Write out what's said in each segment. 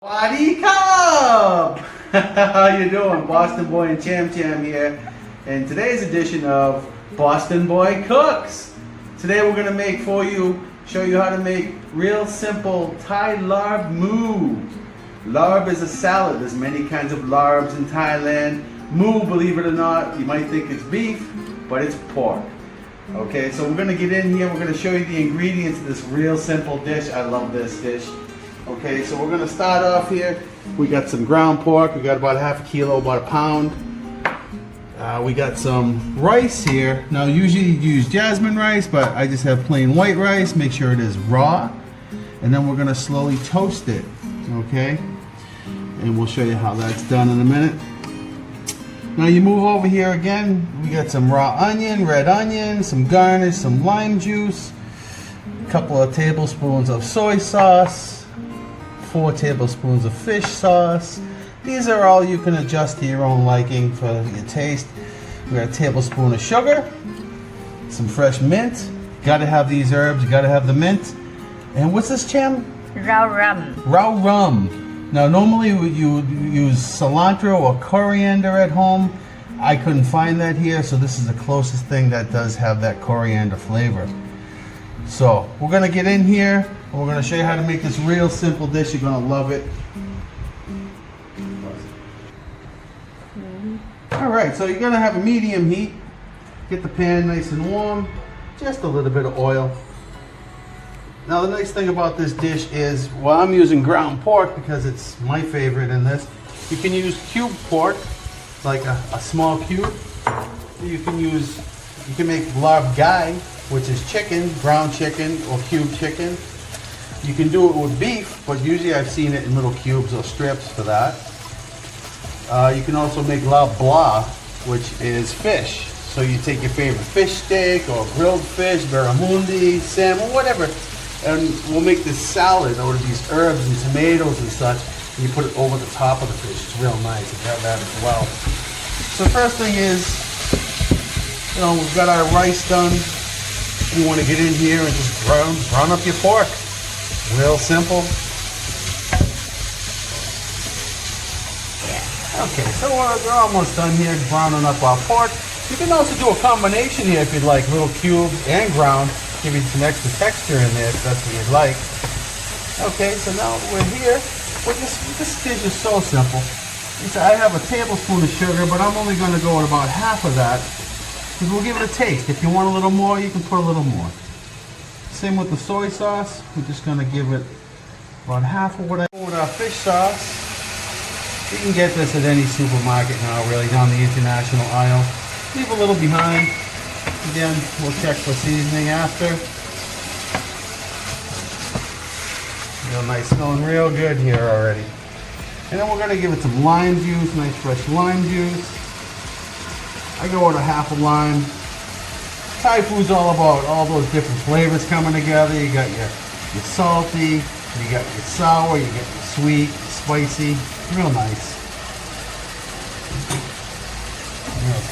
Wadi Cup! How you doing? Boston Boy and Cham Cham here. In today's edition of Boston Boy Cooks. Today we're gonna show you how to make real simple Thai Larb Moo. Larb is a salad. There's many kinds of larbs in Thailand. Moo, believe it or not, you might think it's beef, but it's pork. Okay, so we're gonna get in here. We're gonna show you the ingredients of this real simple dish. I love this dish. Okay, so we're gonna start off here. We got some ground pork. We got about half a kilo, about a pound. We got some rice here. Now, usually you use jasmine rice, but I just have plain white rice. Make sure it is raw. And then we're gonna slowly toast it, okay? And we'll show you how that's done in a minute. Now you move over here again. We got some raw onion, red onion, some garnish, some lime juice, a couple of tablespoons of soy sauce, 4 tablespoons of fish sauce. These are all you can adjust to your own liking for your taste. We got a tablespoon of sugar, some fresh mint. Gotta have these herbs, you gotta have the mint. And what's this, Cham? Rau rum. Rau rum. Now normally you would use cilantro or coriander at home. I couldn't find that here, so this is the closest thing that does have that coriander flavor. So we're gonna get in here and we're gonna show you how to make this real simple dish. You're gonna love it. All right, so you're gonna have a medium heat. Get the pan nice and warm. Just a little bit of oil. Now the nice thing about this dish is, well, I'm using ground pork because it's my favorite in this. You can use cube pork, like a small cube. You can make larb gai, which is chicken, ground chicken or cube chicken. You can do it with beef, but usually I've seen it in little cubes or strips for that. You can also make larb blah, which is fish. So you take your favorite fish steak or grilled fish, barramundi, salmon, whatever, and we'll make this salad out of these herbs and tomatoes and such, and you put it over the top of the fish. It's real nice. You have that as well. So the first thing is, we've got our rice done. You want to get in here and just brown up your pork. Real simple. Okay, so we're almost done here browning up our pork. You can also do a combination here if you'd like, little cubes and ground. Give you some extra texture in there if that's what you'd like. Okay, so now we're here. This dish is so simple. I have a tablespoon of sugar, but I'm only going to go with about half of that. Because we'll give it a taste. If you want a little more, you can put a little more. Same with the soy sauce. We're just going to give it about half of what I do with our fish sauce. You can get this at any supermarket now, really, down the international aisle. Leave a little behind. Again, we'll check for seasoning after. Real nice, smelling real good here already. And then we're going to give it some lime juice, nice fresh lime juice. I go with a half a lime. Thai food's all about all those different flavors coming together. You got your salty, you got your sour, you got your sweet, spicy. Real nice.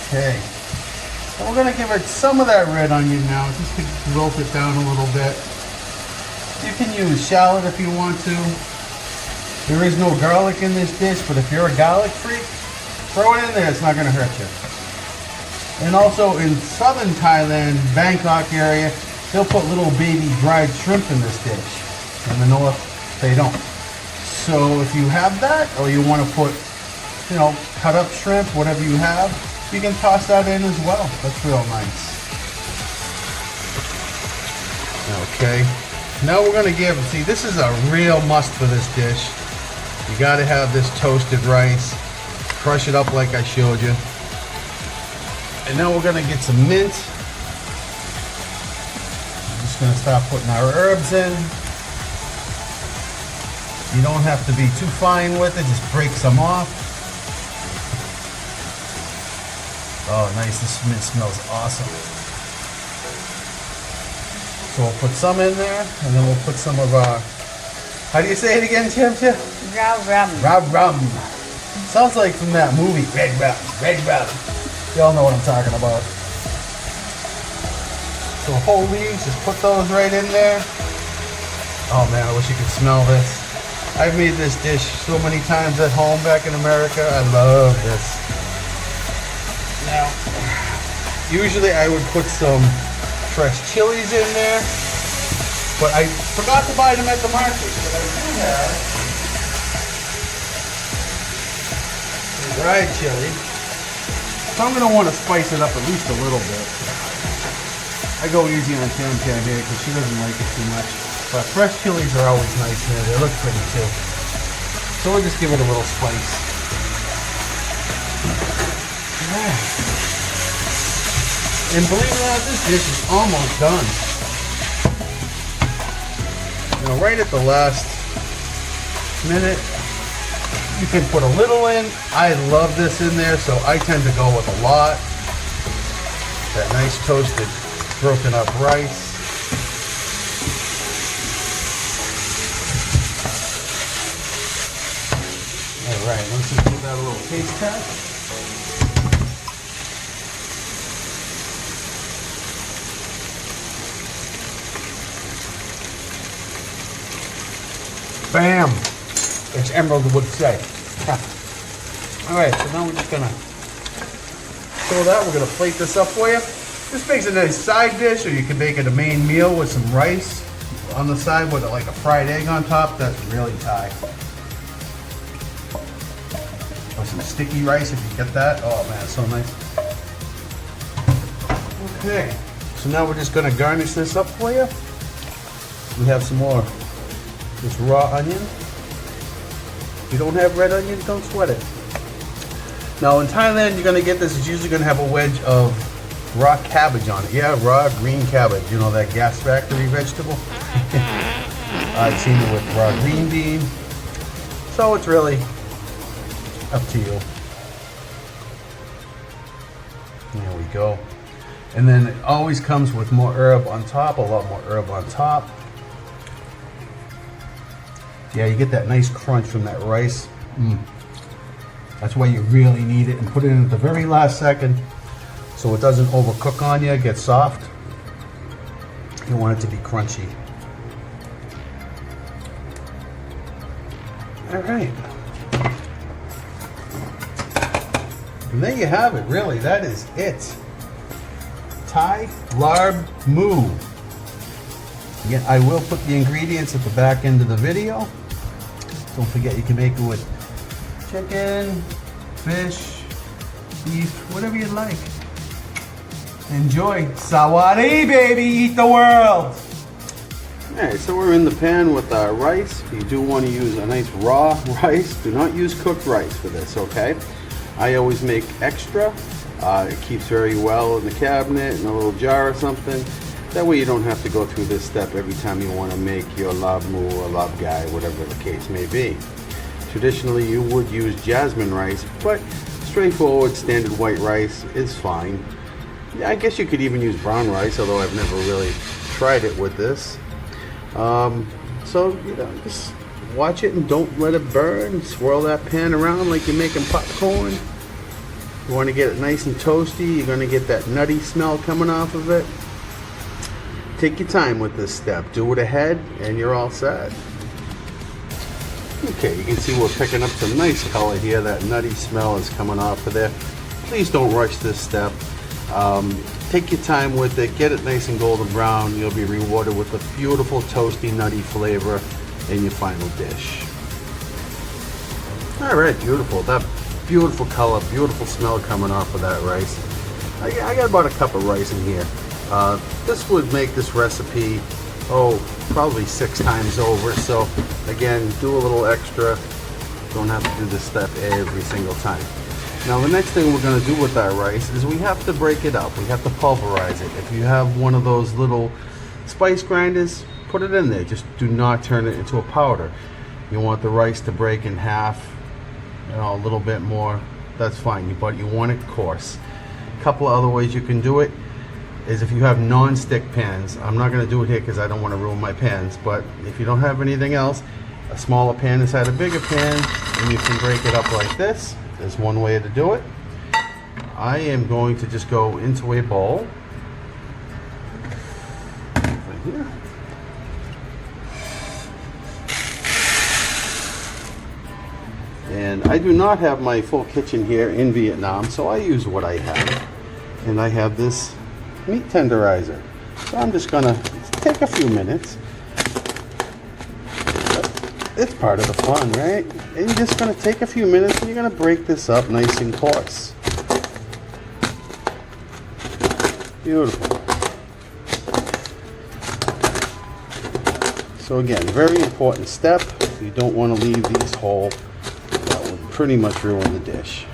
Okay. So we're going to give it some of that red onion now, just to wilt it down a little bit. You can use shallot if you want to. There is no garlic in this dish, but if you're a garlic freak, throw it in there. It's not going to hurt you. And also in southern Thailand, Bangkok area, they'll put little baby dried shrimp in this dish. In the north, they don't. So if you have that, or you want to put, cut up shrimp, whatever you have, you can toss that in as well. That's real nice. Okay. Now we're going to see, this is a real must for this dish. You got to have this toasted rice. Crush it up like I showed you. And now we're going to get some mint. I'm just going to start putting our herbs in. You don't have to be too fine with it, just break some off. Oh, nice, this mint smells awesome. So we'll put some in there, and then we'll put some of our, how do you say it again, Cham Cham? Rau rum. Rau rum. Sounds like from that movie, Red Rum, Red Rum. Y'all know what I'm talking about. So whole leaves, just put those right in there. Oh man, I wish you could smell this. I've made this dish so many times at home back in America. I love this. Now, usually I would put some fresh chilies in there, but I forgot to buy them at the market. But I do have some dried chili. So I'm going to want to spice it up at least a little bit. I go easy on Tam Tam here because she doesn't like it too much. But fresh chilies are always nice here. They look pretty too. So we'll just give it a little spice. Yeah. And believe it or not, this dish is almost done. Now right at the last minute, you can put a little in. I love this in there, so I tend to go with a lot. That nice toasted, broken up rice. Alright, let's just give that a little taste test. Bam! As Emerald would say. Alright, so now we're just gonna throw that. We're gonna plate this up for you. This makes a nice side dish, or you can make it a main meal with some rice on the side with like a fried egg on top. That's really Thai. Or some sticky rice if you get that. Oh man, it's so nice. Okay, so now we're just gonna garnish this up for you. We have some more just raw onion. If you don't have red onion, don't sweat it. Now in Thailand, you're gonna get this. It's usually gonna have a wedge of raw cabbage on it. Yeah, raw green cabbage. You know, that gas factory vegetable. I've seen it with raw green bean. So it's really up to you. There we go. And then it always comes with more herb on top, a lot more herb on top. Yeah, you get that nice crunch from that rice. That's why you really need it. And put it in at the very last second so it doesn't overcook on you, get soft. You want it to be crunchy. All right. And there you have it, really. That is it. Thai Larb Moo. Again, I will put the ingredients at the back end of the video. Don't forget you can make it with chicken, fish, beef, whatever you'd like. Enjoy. Sawari, baby, eat the world. Alright, so we're in the pan with our rice. You do want to use a nice raw rice. Do not use cooked rice for this, okay? I always make extra. It keeps very well in the cabinet, in a little jar or something. That way you don't have to go through this step every time you want to make your larb moo or larb gai, whatever the case may be. Traditionally you would use jasmine rice, but straightforward standard white rice is fine. Yeah, I guess you could even use brown rice, although I've never really tried it with this. So, you know, just watch it and don't let it burn. Swirl that pan around like you're making popcorn. You want to get it nice and toasty. You're going to get that nutty smell coming off of it. Take your time with this step. Do it ahead and you're all set. Okay, you can see we're picking up some nice color here. That nutty smell is coming off of there. Please don't rush this step. Take your time with it. Get it nice and golden brown. You'll be rewarded with a beautiful toasty nutty flavor in your final dish. All right, beautiful. That beautiful color, beautiful smell coming off of that rice. I got about a cup of rice in here. This would make this recipe, probably 6 times over. So again, do a little extra. Don't have to do this step every single time. Now the next thing we're going to do with our rice is we have to break it up. We have to pulverize it. If you have one of those little spice grinders, put it in there. Just do not turn it into a powder. You want the rice to break in half, a little bit more. That's fine, but you want it coarse. A couple of other ways you can do it is if you have non-stick pans. I'm not going to do it here because I don't want to ruin my pans, but if you don't have anything else, a smaller pan inside a bigger pan, and you can break it up like this. There's one way to do it. I am going to just go into a bowl. Right here. And I do not have my full kitchen here in Vietnam, so I use what I have. And I have this meat tenderizer. So I'm just gonna take a few minutes. It's part of the fun, right? And you're just gonna take a few minutes and you're gonna break this up nice and coarse. Beautiful. So again, very important step. You don't want to leave these whole. That would pretty much ruin the dish.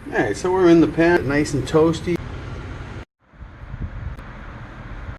Alright, so we're in the pan, nice and toasty.